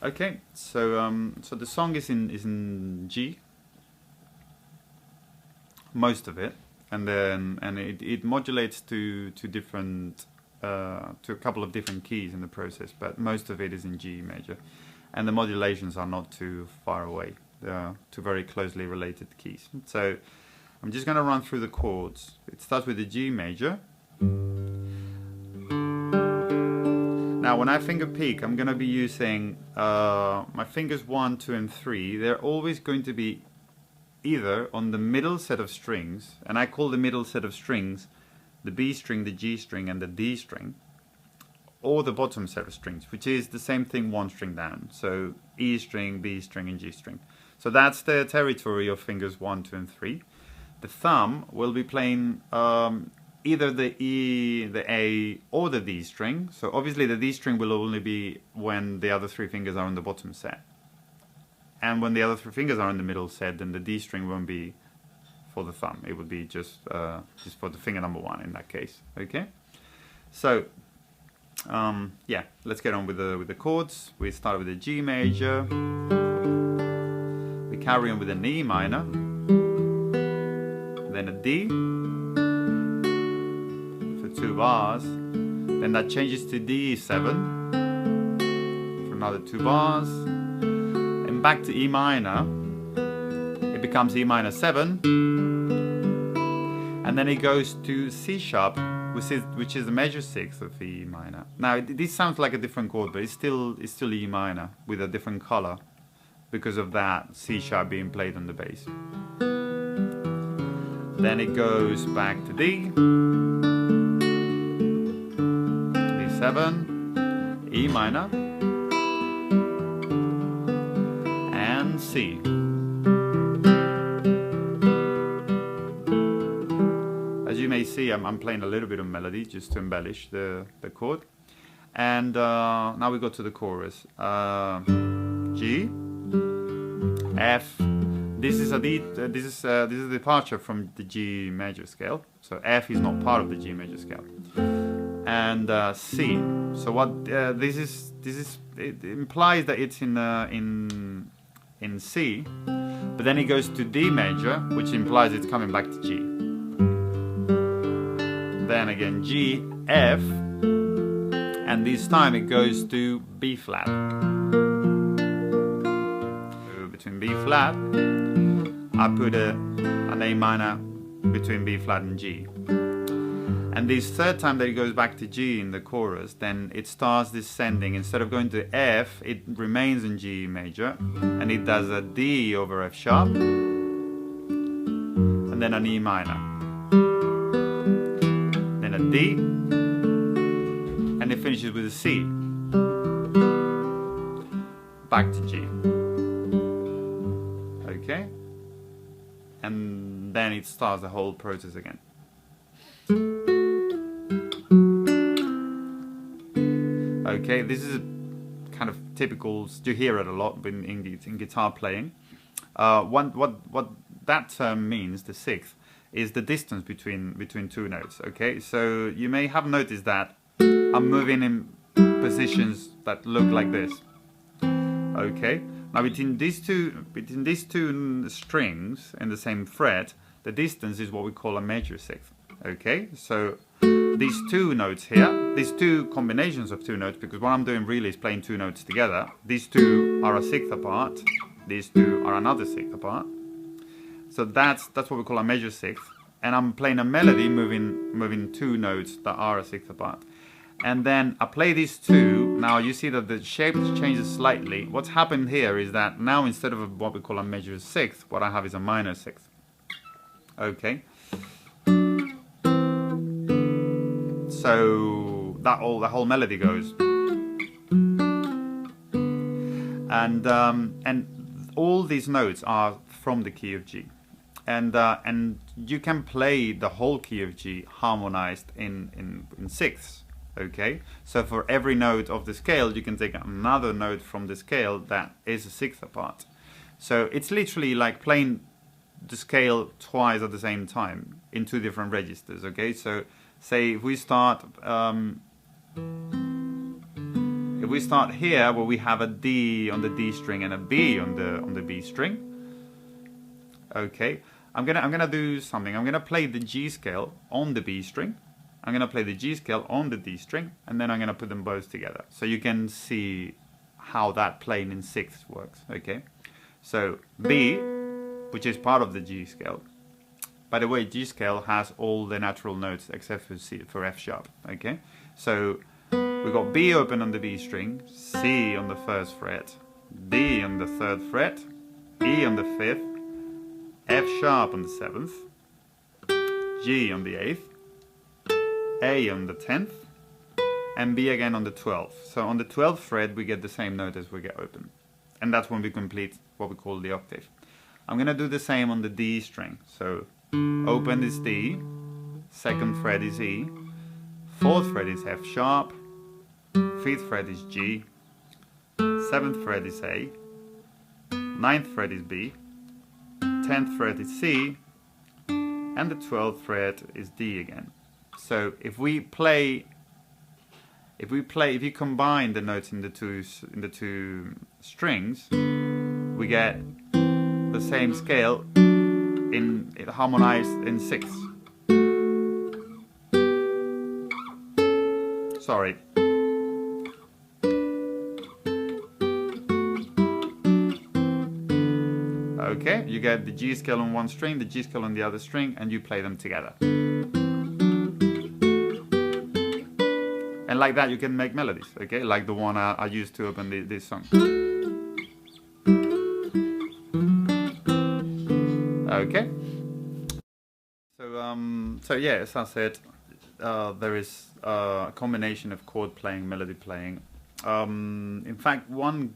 Okay, so so the song is in G, most of it, and then it modulates to different to a couple of different keys in the process, but most of it is in G major, and the modulations are not too far away. They are two very closely related keys. So I'm just going to run through the chords. It starts with the G major. Now when I finger pick, I'm going to be using my fingers 1, 2 and 3. They're always going to be either on the middle set of strings, and I call the middle set of strings the B string, the G string and the D string, or the bottom set of strings, which is the same thing one string down. So E string, B string and G string. So that's the territory of fingers 1, 2 and 3. The thumb will be playing either the E, the A or the D string. So obviously the D string will only be when the other three fingers are on the bottom set. And when the other three fingers are in the middle set, then the D string won't be for the thumb. It would be just for the finger number 1 in that case. Okay. So yeah, let's get on with the chords. We start with the G major. We carry on with an E minor, then a D for 2 bars. Then that changes to D7 for another 2 bars. Back to E minor, it becomes E minor 7, and then it goes to C sharp, which is the major 6 of E minor. Now this sounds like a different chord, but it's still E minor with a different color because of that C sharp being played on the bass. Then it goes back to D, D7, E minor, C. As you may see, I'm playing a little bit of melody just to embellish the chord. And now we go to the chorus. G, F. This is a departure from the G major scale. So F is not part of the G major scale. And C. So what this it implies that it's in C, but then it goes to D major, which implies it's coming back to G. then again G, F, and this time it goes to B flat. So between B flat, I put an A minor between B flat and G. And this third time that it goes back to G in the chorus, then it starts descending. Instead of going to F, it remains in G major, and it does a D over F sharp, and then an E minor, then a D, and it finishes with a C, back to G. Okay? And then it starts the whole process again. Okay, this is kind of typical. You hear it a lot in guitar playing. What that term means, the sixth, is the distance between two notes. Okay, so you may have noticed that I'm moving in positions that look like this. Okay, now between these two strings in the same fret, the distance is what we call a major sixth. Okay, so these two notes here, these two combinations of two notes, because what I'm doing really is playing two notes together. These two are a sixth apart, these two are another sixth apart. So that's what we call a major sixth. And I'm playing a melody moving two notes that are a sixth apart. And then I play these two. Now you see that the shape changes slightly. What's happened here is that now instead of what we call a major sixth, what I have is a minor sixth. Okay. So the whole melody goes, and all these notes are from the key of G, and you can play the whole key of G harmonized in sixths. Okay, so for every note of the scale, you can take another note from the scale that is a sixth apart. So it's literally like playing the scale twice at the same time in two different registers. Okay, so say if we start here where we have a D on the D string and a B on the B string. Okay, I'm gonna do something. I'm gonna play the G scale on the B string. I'm gonna play the G scale on the D string, and then I'm gonna put them both together, so you can see how that playing in sixths works. Okay, so B, which is part of the G scale. By the way, G scale has all the natural notes except for C, for F sharp. Okay, so we got B open on the B string, C on the first fret, D on the third fret, E on the fifth, F sharp on the seventh, G on the eighth, A on the 10th, and B again on the 12th. So on the 12th fret we get the same note as we get open, and that's when we complete what we call the octave. I'm gonna do the same on the D string. So open is D, second fret is E, fourth fret is F sharp, fifth fret is G, seventh fret is A, ninth fret is B, 10th fret is C, and the 12th fret is D again. So if you combine the notes in the two strings, we get the same scale harmonized in sixths. Sorry. Okay, you get the G scale on one string, the G scale on the other string, and you play them together. And like that you can make melodies, okay? Like the one I used to open this song. Okay. So yeah, as I said, there is a combination of chord playing, melody playing. In fact, one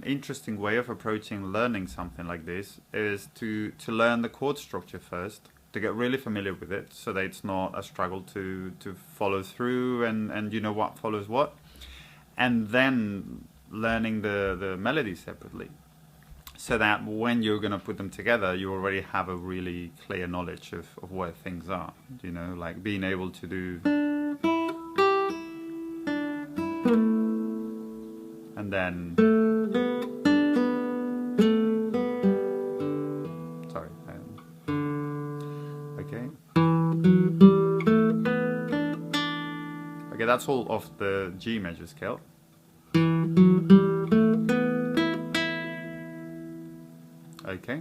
interesting way of approaching learning something like this is to learn the chord structure first, to get really familiar with it, so that it's not a struggle to follow through and you know what follows what, and then learning the melody separately, so that when you're going to put them together you already have a really clear knowledge of where things are, you know, like being able to do, and then okay. that's all of the G major scale. Okay.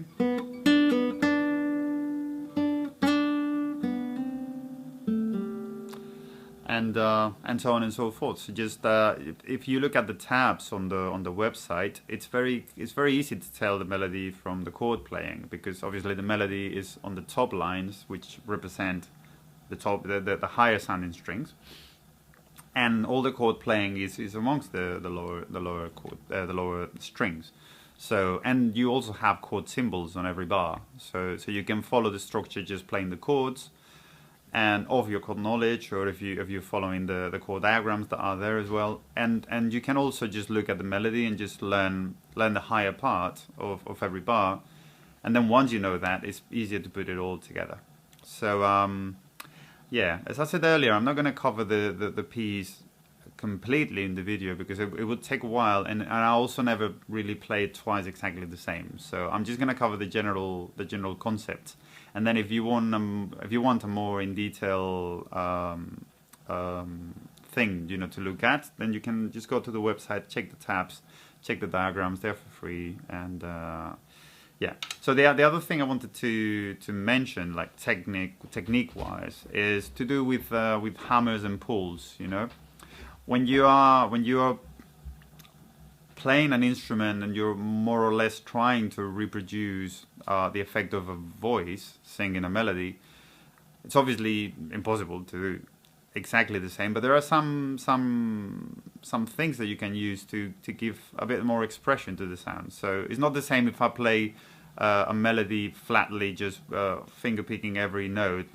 And so on and so forth. So just if you look at the tabs on the website, it's very easy to tell the melody from the chord playing, because obviously the melody is on the top lines, which represent the higher sounding strings, and all the chord playing is amongst the lower strings. So, and you also have chord symbols on every bar, so you can follow the structure just playing the chords, and of your chord knowledge, or if you're following the chord diagrams that are there as well, and you can also just look at the melody and just learn the higher part of every bar, and then once you know that, it's easier to put it all together. So yeah, as I said earlier, I'm not going to cover the piece completely in the video, because it would take a while, and I also never really play it twice exactly the same. So I'm just going to cover the general concept, and then if you want a more in detail thing, you know, to look at, then you can just go to the website, check the tabs, check the diagrams. They're for free. And yeah. So the other thing I wanted to mention, like technique wise, is to do with hammers and pulls. You know, when you are playing an instrument and you're more or less trying to reproduce the effect of a voice singing a melody, it's obviously impossible to do exactly the same, but there are some things that you can use to give a bit more expression to the sound. So it's not the same if I play a melody flatly, just finger picking every note.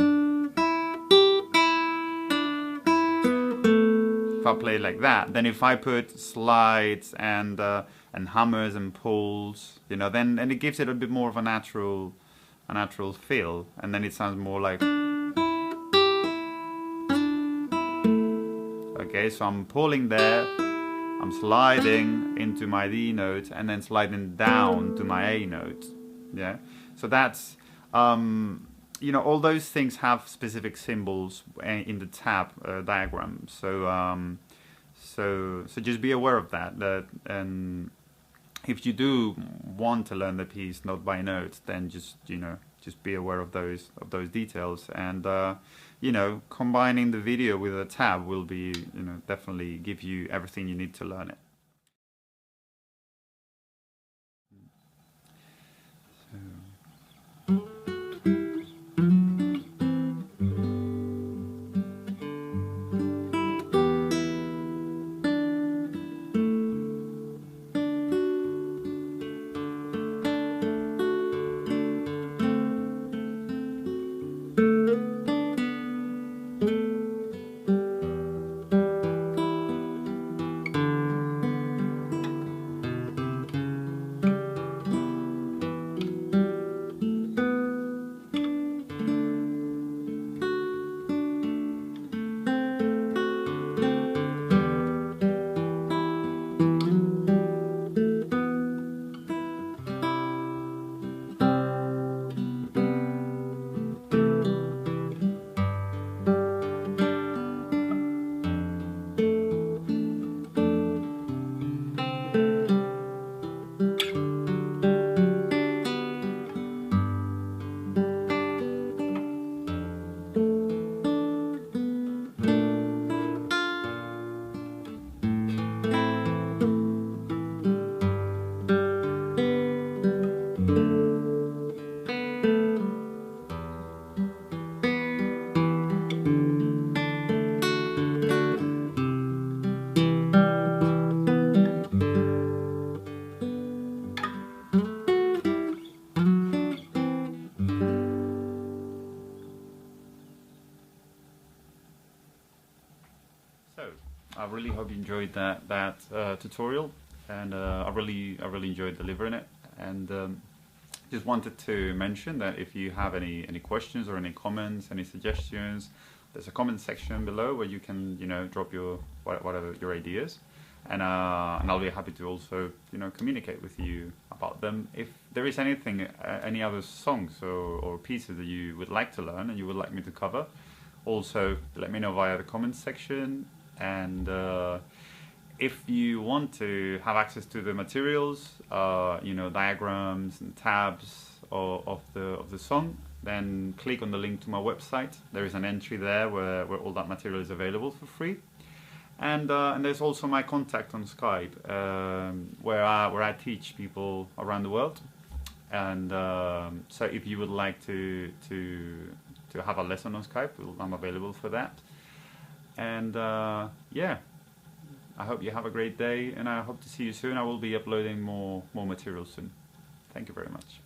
If I play like that, then if I put slides and hammers and pulls, you know, then it gives it a bit more of a natural feel, and then it sounds more like. Okay, so I'm pulling there, I'm sliding into my D note, and then sliding down to my A note. Yeah, so that's you know, all those things have specific symbols in the tab diagram. So so just be aware of that. And if you do want to learn the piece note by note, then just, you know, just be aware of those details. And you know, combining the video with a tab will be, you know, definitely give you everything you need to learn it. I really hope you enjoyed that tutorial, and I really enjoyed delivering it. And just wanted to mention that if you have any questions or any comments, any suggestions, there's a comment section below where you can, you know, drop your whatever your ideas, and I'll be happy to also, you know, communicate with you about them. If there is anything, any other songs or pieces that you would like to learn and you would like me to cover, also let me know via the comments section. And if you want to have access to the materials, you know, diagrams and tabs of the song, then click on the link to my website. There is an entry there where all that material is available for free. And there's also my contact on Skype, where I teach people around the world. And so if you would like to have a lesson on Skype, I'm available for that. And yeah, I hope you have a great day, and I hope to see you soon. I will be uploading more material soon. Thank you very much.